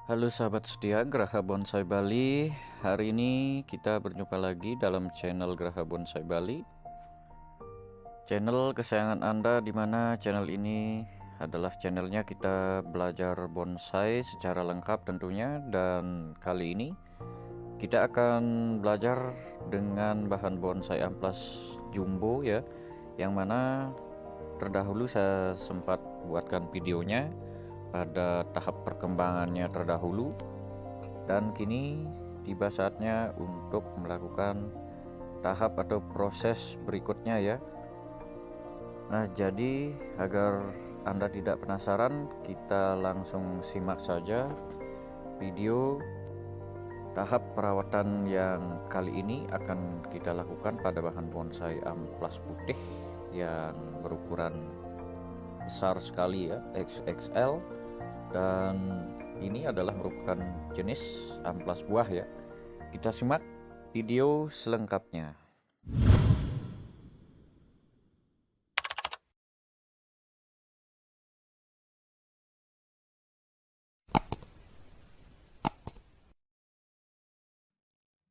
Halo sahabat setia Geraha Bonsai Bali. Hari ini kita berjumpa lagi dalam channel Geraha Bonsai Bali, channel kesayangan Anda, di mana channel ini adalah channelnya kita belajar bonsai secara lengkap tentunya. Dan kali ini kita akan belajar dengan bahan bonsai amplas jumbo ya, yang mana terdahulu saya sempat buatkan videonya pada tahap perkembangannya terdahulu, dan kini tiba saatnya untuk melakukan tahap atau proses berikutnya ya. Nah, jadi agar Anda tidak penasaran, kita langsung simak saja video tahap perawatan yang kali ini akan kita lakukan pada bahan bonsai amplas putih yang berukuran besar sekali ya, XXL. Dan ini adalah merupakan jenis amplas buah ya. Kita simak video selengkapnya.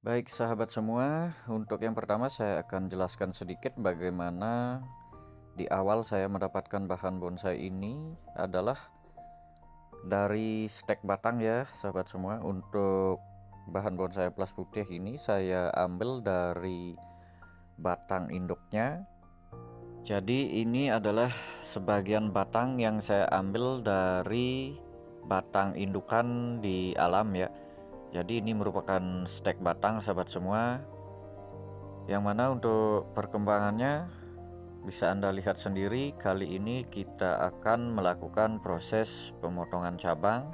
Baik sahabat semua, untuk yang pertama saya akan jelaskan sedikit bagaimana di awal saya mendapatkan bahan bonsai ini adalah dari stek batang ya sahabat semua. Untuk bahan bonsai amplas putih ini saya ambil dari batang induknya. Jadi ini adalah sebagian batang yang saya ambil dari batang indukan di alam ya. Jadi ini merupakan stek batang sahabat semua, yang mana untuk perkembangannya bisa Anda lihat sendiri. Kali ini kita akan melakukan proses pemotongan cabang,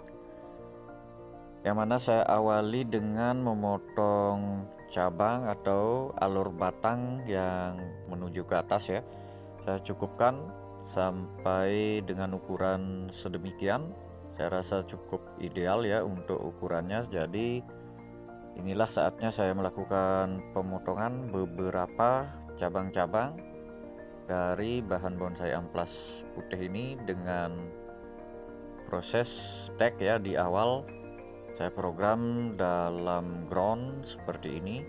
yang mana saya awali dengan memotong cabang atau alur batang yang menuju ke atas ya. Saya cukupkan sampai dengan ukuran sedemikian. Saya rasa cukup ideal ya untuk ukurannya. Jadi inilah saatnya saya melakukan pemotongan beberapa cabang-cabang dari bahan bonsai amplas putih ini dengan proses stek ya. Di awal saya program dalam ground seperti ini.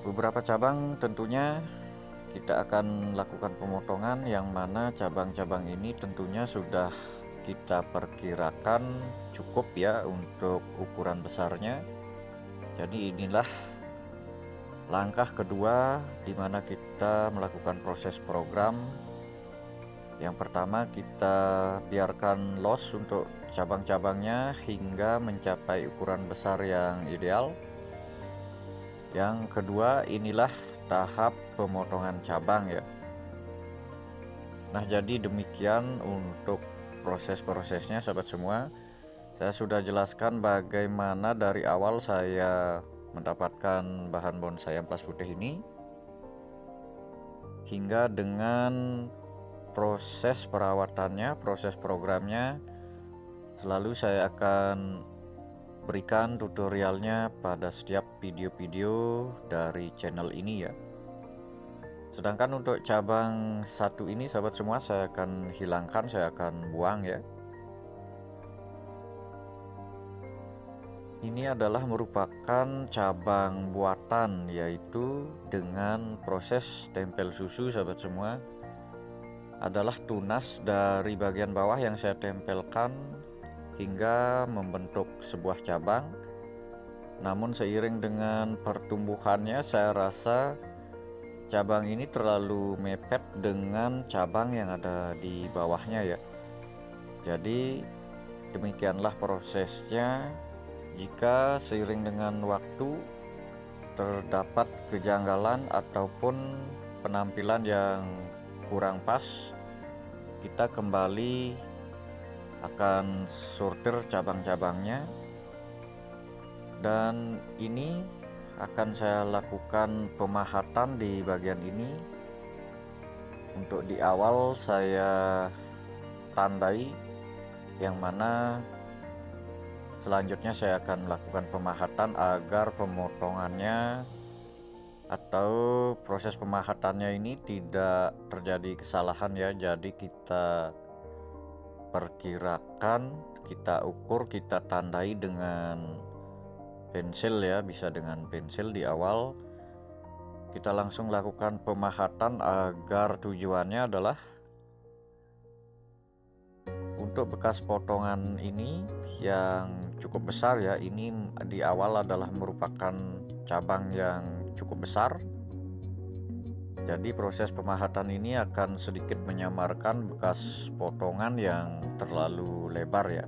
Beberapa cabang tentunya kita akan lakukan pemotongan, yang mana cabang-cabang ini tentunya sudah kita perkirakan cukup ya untuk ukuran besarnya. Jadi inilah langkah kedua di mana kita melakukan proses program. Yang pertama, kita biarkan los untuk cabang-cabangnya hingga mencapai ukuran besar yang ideal. Yang kedua, inilah tahap pemotongan cabang ya. Nah, jadi demikian untuk proses-prosesnya sahabat semua. Saya sudah jelaskan bagaimana dari awal saya mendapatkan bahan bonsai amplas putih ini hingga dengan proses perawatannya, proses programnya. Selalu saya akan berikan tutorialnya pada setiap video-video dari channel ini ya. Sedangkan untuk cabang satu ini sahabat semua, saya akan hilangkan, saya akan buang ya. Ini adalah merupakan cabang buatan, yaitu dengan proses tempel susu sahabat semua. Adalah tunas dari bagian bawah yang saya tempelkan hingga membentuk sebuah cabang. Namun seiring dengan pertumbuhannya, saya rasa cabang ini terlalu mepet dengan cabang yang ada di bawahnya ya. Jadi demikianlah prosesnya. Jika seiring dengan waktu terdapat kejanggalan ataupun penampilan yang kurang pas, kita kembali akan sortir cabang-cabangnya. Dan ini akan saya lakukan pemahatan di bagian ini. Untuk di awal saya tandai, yang mana selanjutnya saya akan melakukan pemahatan agar pemotongannya atau proses pemahatannya ini tidak terjadi kesalahan ya. Jadi kita perkirakan, kita ukur, kita tandai dengan pensil ya, bisa dengan pensil di awal. Kita langsung lakukan pemahatan agar tujuannya adalah untuk bekas potongan ini yang cukup besar ya. Ini di awal adalah merupakan cabang yang cukup besar. Jadi proses pemahatan ini akan sedikit menyamarkan bekas potongan yang terlalu lebar ya.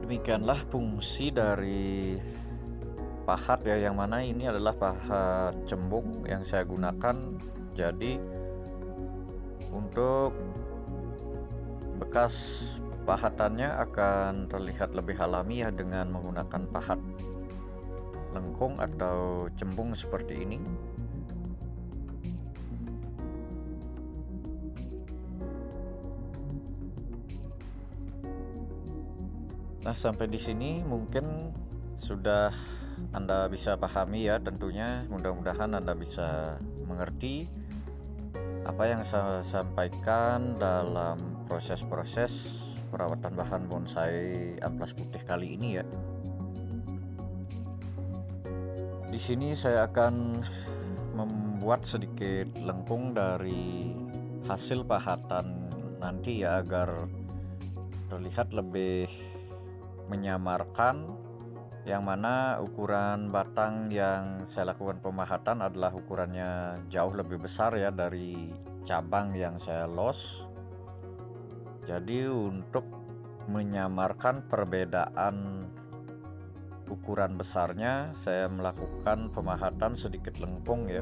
Demikianlah fungsi dari pahat ya, yang mana ini adalah pahat cembung yang saya gunakan. Jadi untuk bekas pahatannya akan terlihat lebih alami ya dengan menggunakan pahat lengkung atau cembung seperti ini. Nah, sampai di sini mungkin sudah Anda bisa pahami ya, tentunya mudah-mudahan Anda bisa mengerti apa yang saya sampaikan dalam proses-proses perawatan bahan bonsai amplas putih kali ini ya. Di sini saya akan membuat sedikit lengkung dari hasil pahatan nanti ya, agar terlihat lebih menyamarkan, yang mana ukuran batang yang saya lakukan pemahatan adalah ukurannya jauh lebih besar ya dari cabang yang saya los. Jadi untuk menyamarkan perbedaan ukuran besarnya, saya melakukan pemahatan sedikit lengkung ya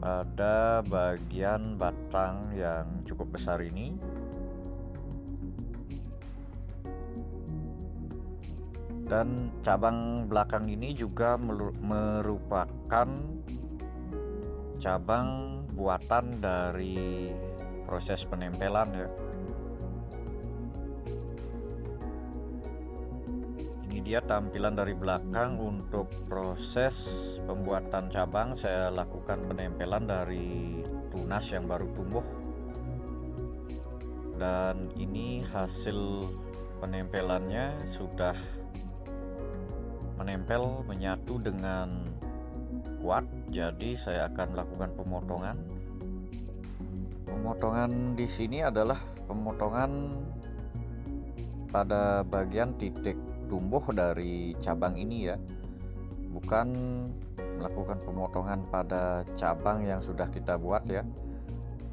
pada bagian batang yang cukup besar ini. Dan cabang belakang ini juga merupakan cabang buatan dari proses penempelan ya. Ini dia tampilan dari belakang. Untuk proses pembuatan cabang, saya lakukan penempelan dari tunas yang baru tumbuh. Dan ini hasil penempelannya sudah menempel menyatu dengan kuat. Jadi saya akan melakukan pemotongan. Pemotongan di sini adalah pemotongan pada bagian titik tumbuh dari cabang ini ya, bukan melakukan pemotongan pada cabang yang sudah kita buat ya.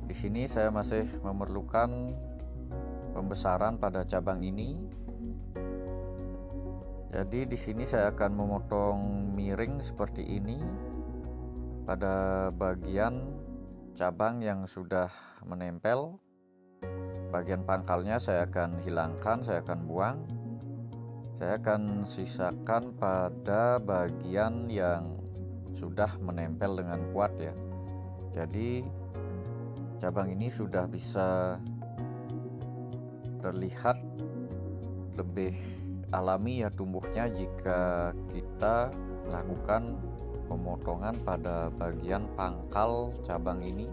Di sini saya masih memerlukan pembesaran pada cabang ini. Jadi di sini saya akan memotong miring seperti ini pada bagian cabang yang sudah menempel. Bagian pangkalnya saya akan hilangkan, saya akan buang. Saya akan sisakan pada bagian yang sudah menempel dengan kuat ya. Jadi cabang ini sudah bisa terlihat lebih alami ya tumbuhnya jika kita lakukan pemotongan pada bagian pangkal cabang ini.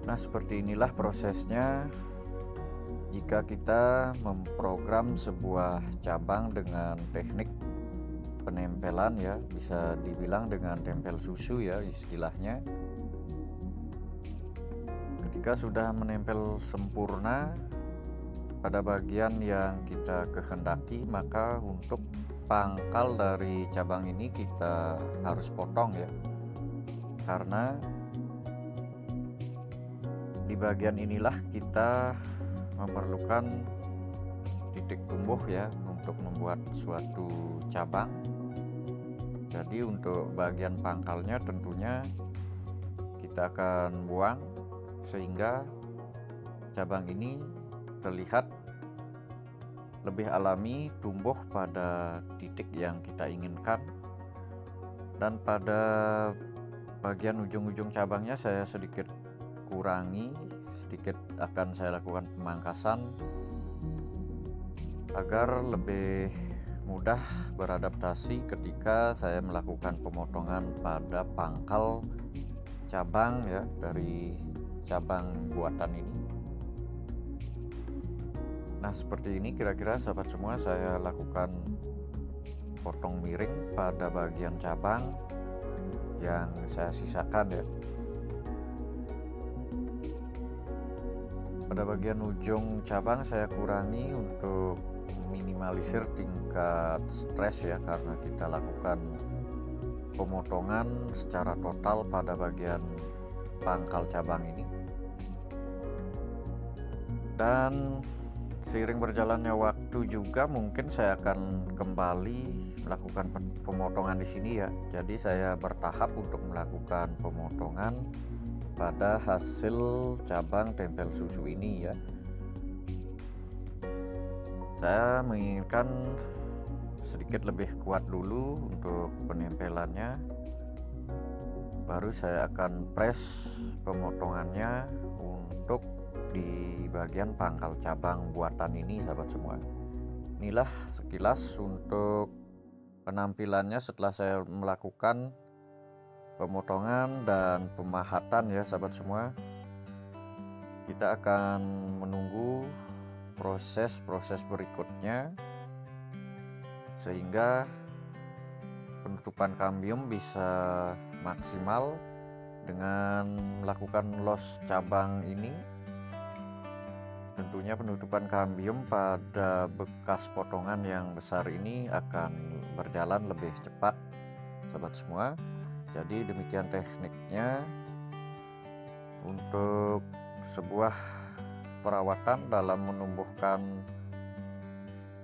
Nah, seperti inilah prosesnya jika kita memprogram sebuah cabang dengan teknik penempelan ya, bisa dibilang dengan tempel susu ya istilahnya. Ketika sudah menempel sempurna pada bagian yang kita kehendaki, maka untuk pangkal dari cabang ini kita harus potong ya, karena di bagian inilah kita memerlukan titik tumbuh ya untuk membuat suatu cabang. Jadi untuk bagian pangkalnya tentunya kita akan buang sehingga cabang ini terlihat lebih alami, tumbuh pada titik yang kita inginkan. Dan pada bagian ujung-ujung cabangnya saya sedikit kurangi, sedikit akan saya lakukan pemangkasan agar lebih mudah beradaptasi ketika saya melakukan pemotongan pada pangkal cabang ya dari cabang buatan ini. Nah, seperti ini kira-kira sahabat semua saya lakukan potong miring pada bagian cabang yang saya sisakan ya. Pada bagian ujung cabang saya kurangi untuk minimalisir tingkat stres ya, karena kita lakukan pemotongan secara total pada bagian pangkal cabang ini. Dan seiring berjalannya waktu juga mungkin saya akan kembali melakukan pemotongan di sini ya. Jadi saya bertahap untuk melakukan pemotongan pada hasil cabang tempel susu ini ya. Saya menginginkan sedikit lebih kuat dulu untuk penempelannya. Baru saya akan press pemotongannya untuk di bagian pangkal cabang buatan ini sahabat semua. Inilah sekilas untuk penampilannya setelah saya melakukan pemotongan dan pemahatan ya sahabat semua. Kita akan menunggu proses berikutnya sehingga penutupan kambium bisa maksimal dengan melakukan los cabang ini. Tentunya penutupan kambium pada bekas potongan yang besar ini akan berjalan lebih cepat sahabat semua. Jadi demikian tekniknya untuk sebuah perawatan dalam menumbuhkan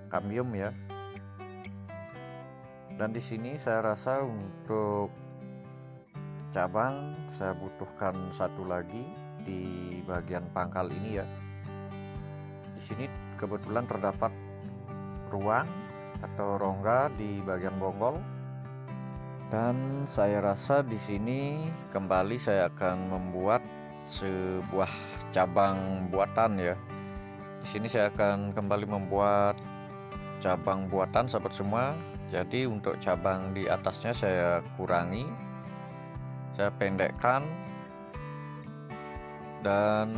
kambium ya. Dan di sini saya rasa untuk cabang saya butuhkan satu lagi di bagian pangkal ini ya. Di sini kebetulan terdapat ruang atau rongga di bagian bonggol, dan saya rasa di sini kembali saya akan membuat sebuah cabang buatan ya. Di sini saya akan kembali membuat cabang buatan sahabat semua. Jadi untuk cabang di atasnya saya kurangi, saya pendekkan, dan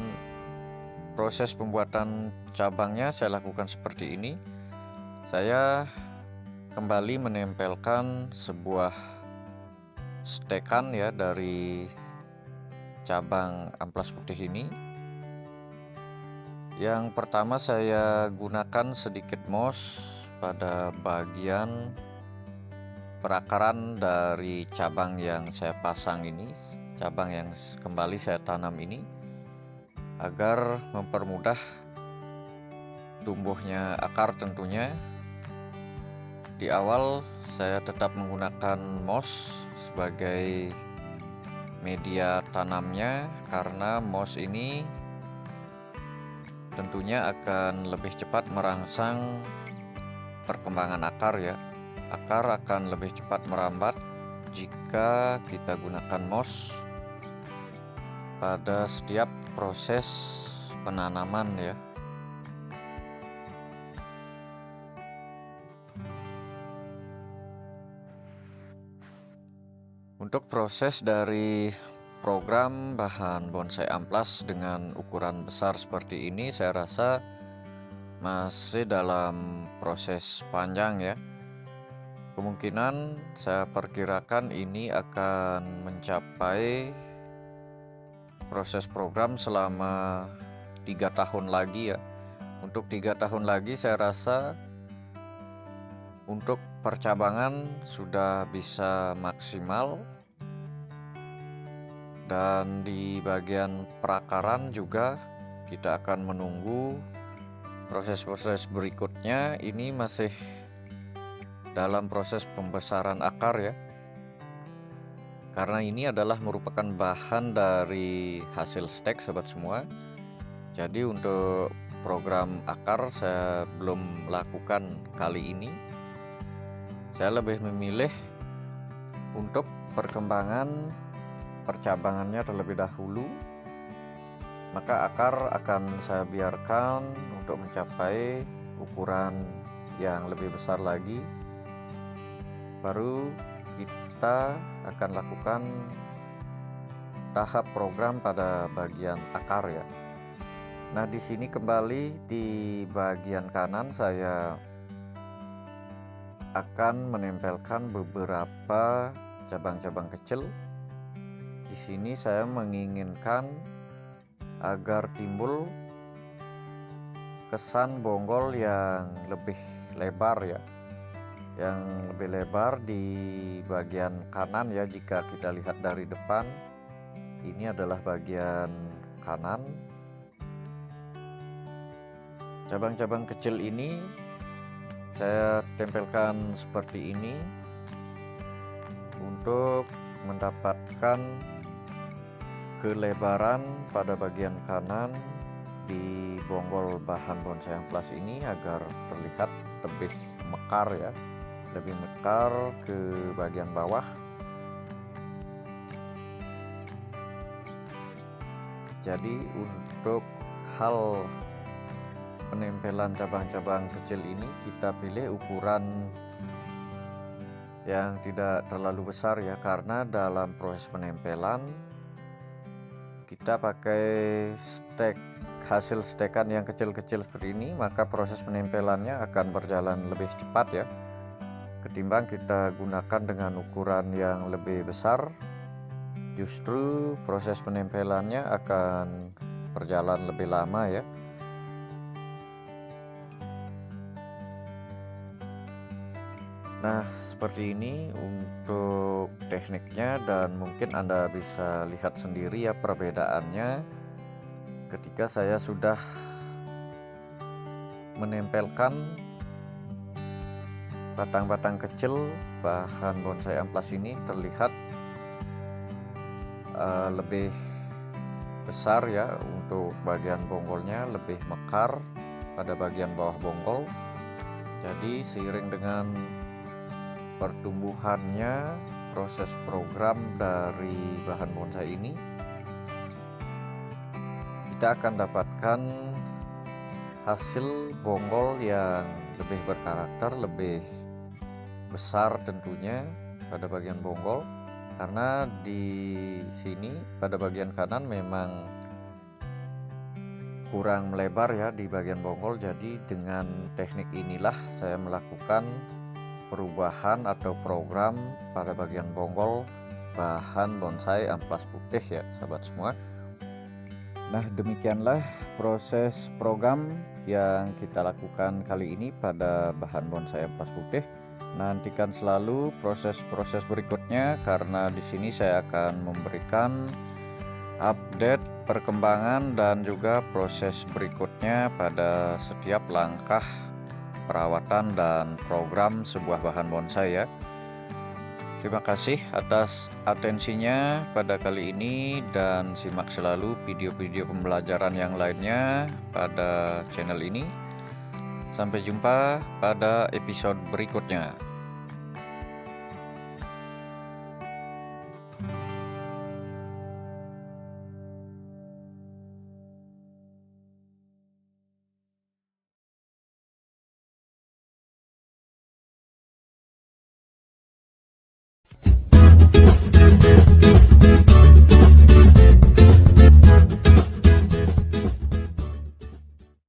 proses pembuatan cabangnya saya lakukan seperti ini. Saya kembali menempelkan sebuah stekan ya dari cabang amplas putih ini. Yang pertama saya gunakan sedikit moss pada bagian perakaran dari cabang yang saya pasang ini, cabang yang kembali saya tanam ini, agar mempermudah tumbuhnya akar tentunya. Di awal saya tetap menggunakan moss sebagai media tanamnya, karena moss ini tentunya akan lebih cepat merangsang perkembangan akar ya. Akar akan lebih cepat merambat jika kita gunakan moss pada setiap proses penanaman ya. Untuk proses dari program bahan bonsai amplas dengan ukuran besar seperti ini, saya rasa masih dalam proses panjang ya. Kemungkinan saya perkirakan ini akan mencapai proses program selama 3 tahun lagi ya. Untuk 3 tahun lagi saya rasa untuk percabangan sudah bisa maksimal, dan di bagian perakaran juga kita akan menunggu proses-proses berikutnya. Ini masih dalam proses pembesaran akar ya, karena ini adalah merupakan bahan dari hasil stek sobat semua. Jadi untuk program akar saya belum lakukan kali ini. Saya lebih memilih untuk perkembangan percabangannya terlebih dahulu. Maka akar akan saya biarkan untuk mencapai ukuran yang lebih besar lagi, baru kita akan lakukan tahap program pada bagian akar ya. Nah, di sini kembali di bagian kanan saya akan menempelkan beberapa cabang-cabang kecil. Di sini saya menginginkan agar timbul kesan bonggol yang lebih lebar ya, yang lebih lebar di bagian kanan ya. Jika kita lihat dari depan, ini adalah bagian kanan. Cabang-cabang kecil ini saya tempelkan seperti ini untuk mendapatkan kelebaran pada bagian kanan di bonggol bahan bonsai amplas ini agar terlihat lebih mekar ya, lebih mekar ke bagian bawah. Jadi untuk hal penempelan cabang-cabang kecil ini kita pilih ukuran yang tidak terlalu besar ya, karena dalam proses penempelan kita pakai hasil stekan yang kecil-kecil seperti ini, maka proses penempelannya akan berjalan lebih cepat ya, ketimbang kita gunakan dengan ukuran yang lebih besar. Justru proses penempelannya akan berjalan lebih lama ya. Nah, seperti ini untuk tekniknya, dan mungkin Anda bisa lihat sendiri ya perbedaannya ketika saya sudah menempelkan batang-batang kecil bahan bonsai amplas ini. Terlihat lebih besar ya untuk bagian bonggolnya, lebih mekar pada bagian bawah bonggol. Jadi seiring dengan pertumbuhannya proses program dari bahan bonsai ini, kita akan dapatkan hasil bonggol yang lebih berkarakter, lebih besar tentunya pada bagian bonggol, karena di sini pada bagian kanan memang kurang melebar ya di bagian bonggol. Jadi dengan teknik inilah saya melakukan perubahan atau program pada bagian bonggol bahan bonsai amplas putih ya sahabat semua. Nah, demikianlah proses program yang kita lakukan kali ini pada bahan bonsai amplas putih. Nantikan selalu proses-proses berikutnya, karena di sini saya akan memberikan update perkembangan dan juga proses berikutnya pada setiap langkah perawatan dan program sebuah bahan bonsai ya. Terima kasih atas atensinya pada kali ini, dan simak selalu video-video pembelajaran yang lainnya pada channel ini. Sampai jumpa pada episode berikutnya.